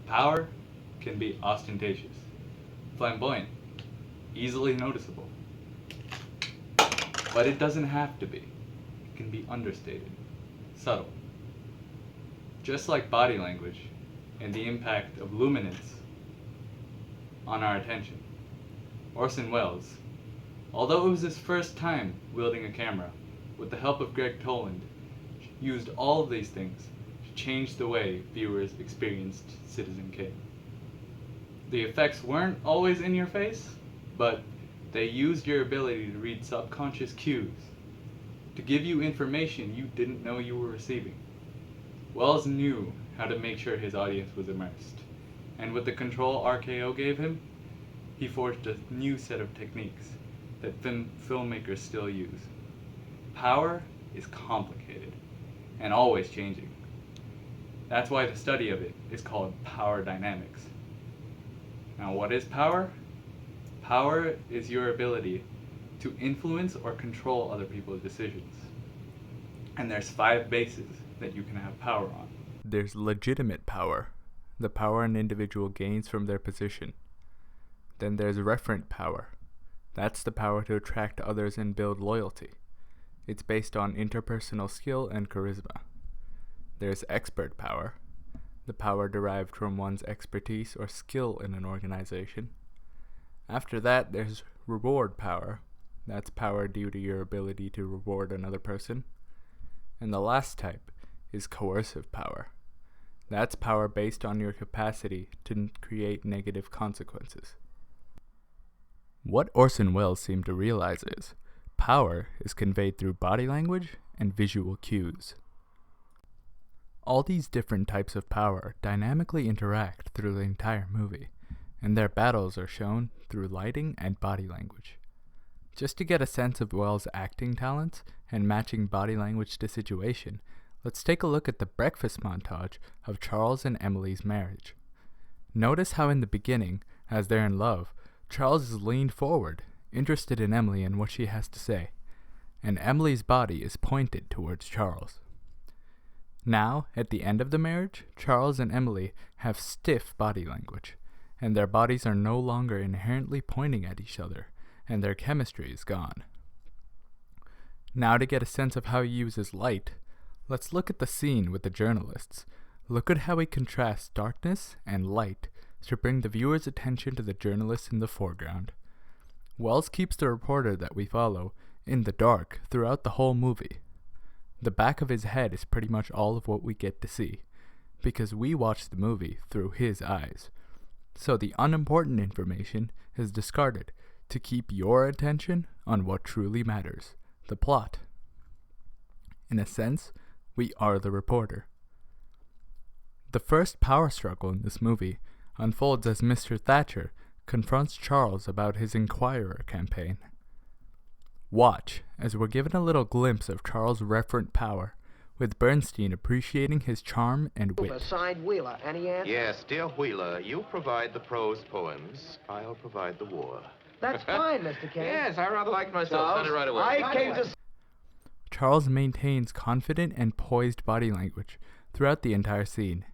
Power can be ostentatious, flamboyant, easily noticeable. But it doesn't have to be. It can be understated, subtle. Just like body language and the impact of luminance on our attention. Orson Welles, although it was his first time wielding a camera, with the help of Greg Toland, used all of these things to change the way viewers experienced Citizen Kane. The effects weren't always in your face, but they used your ability to read subconscious cues to give you information you didn't know you were receiving. Wells knew how to make sure his audience was immersed, and with the control RKO gave him, he forged a new set of techniques that filmmakers still use. Power is complicated and always changing. That's why the study of it is called power dynamics. Now, what is power? Power is your ability to influence or control other people's decisions. And there's 5 bases that you can have power on. There's legitimate power, the power an individual gains from their position. Then there's referent power. That's the power to attract others and build loyalty. It's based on interpersonal skill and charisma. There's expert power, the power derived from one's expertise or skill in an organization. After that, there's reward power. That's power due to your ability to reward another person. And the last type is coercive power. That's power based on your capacity to create negative consequences. What Orson Welles seemed to realize is, power is conveyed through body language and visual cues. All these different types of power dynamically interact through the entire movie, and their battles are shown through lighting and body language. Just to get a sense of Wells' acting talents and matching body language to situation, let's take a look at the breakfast montage of Charles and Emily's marriage. Notice how in the beginning, as they're in love, Charles is leaned forward, interested in Emily and what she has to say, and Emily's body is pointed towards Charles. Now, at the end of the marriage, Charles and Emily have stiff body language, and their bodies are no longer inherently pointing at each other, and their chemistry is gone. Now, to get a sense of how he uses light, let's look at the scene with the journalists. Look at how he contrasts darkness and light to bring the viewer's attention to the journalists in the foreground. Wells keeps the reporter that we follow in the dark throughout the whole movie. The back of his head is pretty much all of what we get to see, because we watch the movie through his eyes. So the unimportant information is discarded to keep your attention on what truly matters, the plot. In a sense, we are the reporter. The first power struggle in this movie unfolds as Mr. Thatcher confronts Charles about his Inquirer campaign. Watch as we're given a little glimpse of Charles' referent power, with Bernstein appreciating his charm and wit. Side Wheeler, any answer? Yes, dear Wheeler, you provide the prose poems, I'll provide the war. That's fine, Mr. Kane. Yes, I rather liked myself. Send it right away. I came to... Charles maintains confident and poised body language throughout the entire scene,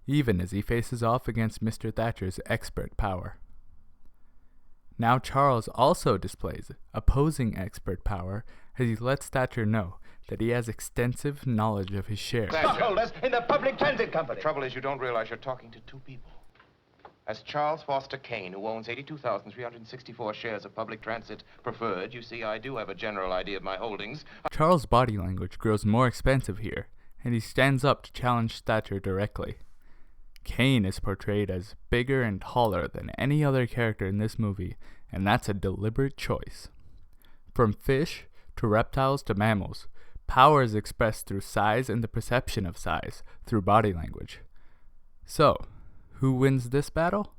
even as he faces off against Mr. Thatcher's expert power. Now Charles also displays opposing expert power as he lets Thatcher know that he has extensive knowledge of his shares. Stockholders in the Public Transit Company. The trouble is you don't realize you're talking to 2 people. As Charles Foster Kane, who owns 82,364 shares of Public Transit Preferred, you see, I do have a general idea of my holdings. Charles' body language grows more expensive here, and he stands up to challenge Thatcher directly. Kane is portrayed as bigger and taller than any other character in this movie, and that's a deliberate choice. From fish to reptiles to mammals, power is expressed through size and the perception of size through body language. So, who wins this battle?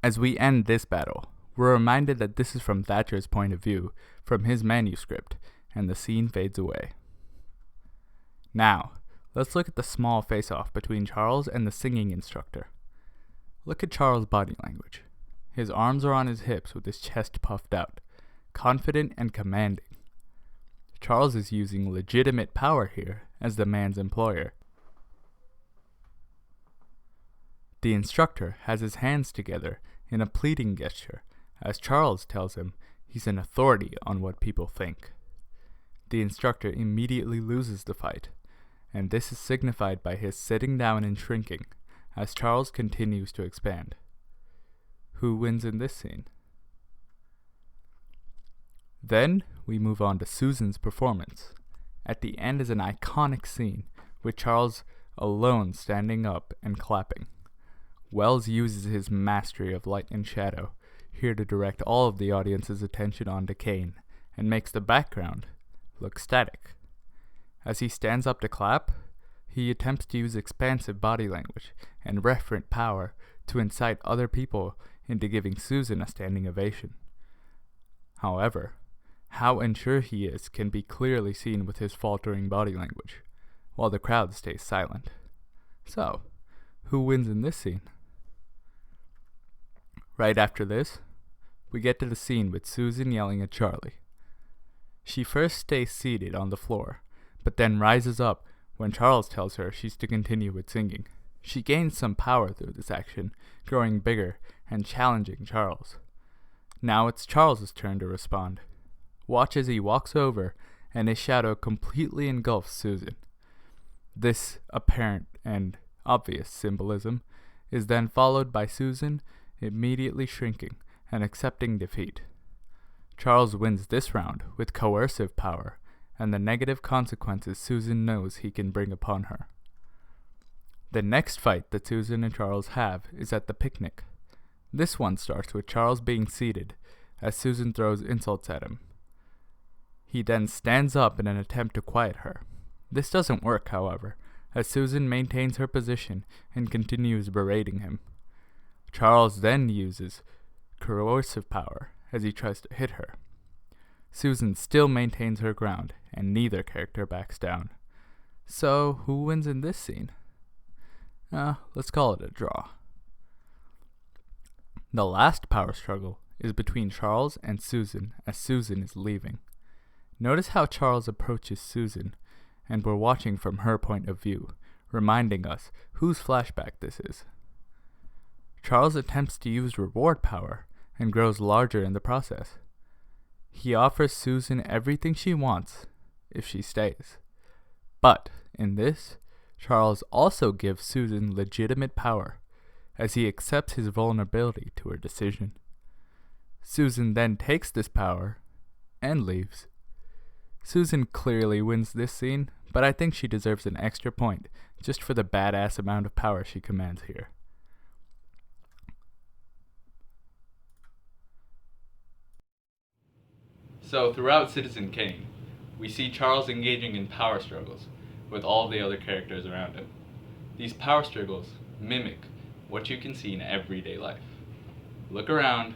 As we end this battle, we're reminded that this is from Thatcher's point of view, from his manuscript, and the scene fades away. Now, let's look at the small face-off between Charles and the singing instructor. Look at Charles' body language. His arms are on his hips with his chest puffed out, confident and commanding. Charles is using legitimate power here as the man's employer. The instructor has his hands together in a pleading gesture, as Charles tells him he's an authority on what people think. The instructor immediately loses the fight, and this is signified by his sitting down and shrinking, as Charles continues to expand. Who wins in this scene? Then we move on to Susan's performance. At the end is an iconic scene with Charles alone standing up and clapping. Welles uses his mastery of light and shadow here to direct all of the audience's attention onto Kane and makes the background look static. As he stands up to clap, he attempts to use expansive body language and referent power to incite other people into giving Susan a standing ovation. However, how unsure he is can be clearly seen with his faltering body language, while the crowd stays silent. So, who wins in this scene? Right after this, we get to the scene with Susan yelling at Charlie. She first stays seated on the floor, but then rises up when Charles tells her she's to continue with singing. She gains some power through this action, growing bigger and challenging Charles. Now it's Charles's turn to respond. Watch as he walks over and his shadow completely engulfs Susan. This apparent and obvious symbolism is then followed by Susan immediately shrinking and accepting defeat. Charles wins this round with coercive power and the negative consequences Susan knows he can bring upon her. The next fight that Susan and Charles have is at the picnic. This one starts with Charles being seated as Susan throws insults at him. He then stands up in an attempt to quiet her. This doesn't work, however, as Susan maintains her position and continues berating him. Charles then uses coercive power as he tries to hit her. Susan still maintains her ground, and neither character backs down. So, who wins in this scene? Let's call it a draw. The last power struggle is between Charles and Susan as Susan is leaving. Notice how Charles approaches Susan, and we're watching from her point of view, reminding us whose flashback this is. Charles attempts to use reward power and grows larger in the process. He offers Susan everything she wants if she stays. But in this, Charles also gives Susan legitimate power as he accepts his vulnerability to her decision. Susan then takes this power and leaves. Susan clearly wins this scene, but I think she deserves an extra point just for the badass amount of power she commands here. So throughout Citizen Kane, we see Charles engaging in power struggles with all the other characters around him. These power struggles mimic what you can see in everyday life. Look around,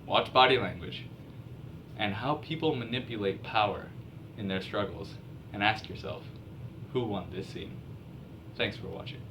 watch body language, and how people manipulate power in their struggles, and ask yourself, who won this scene? Thanks for watching.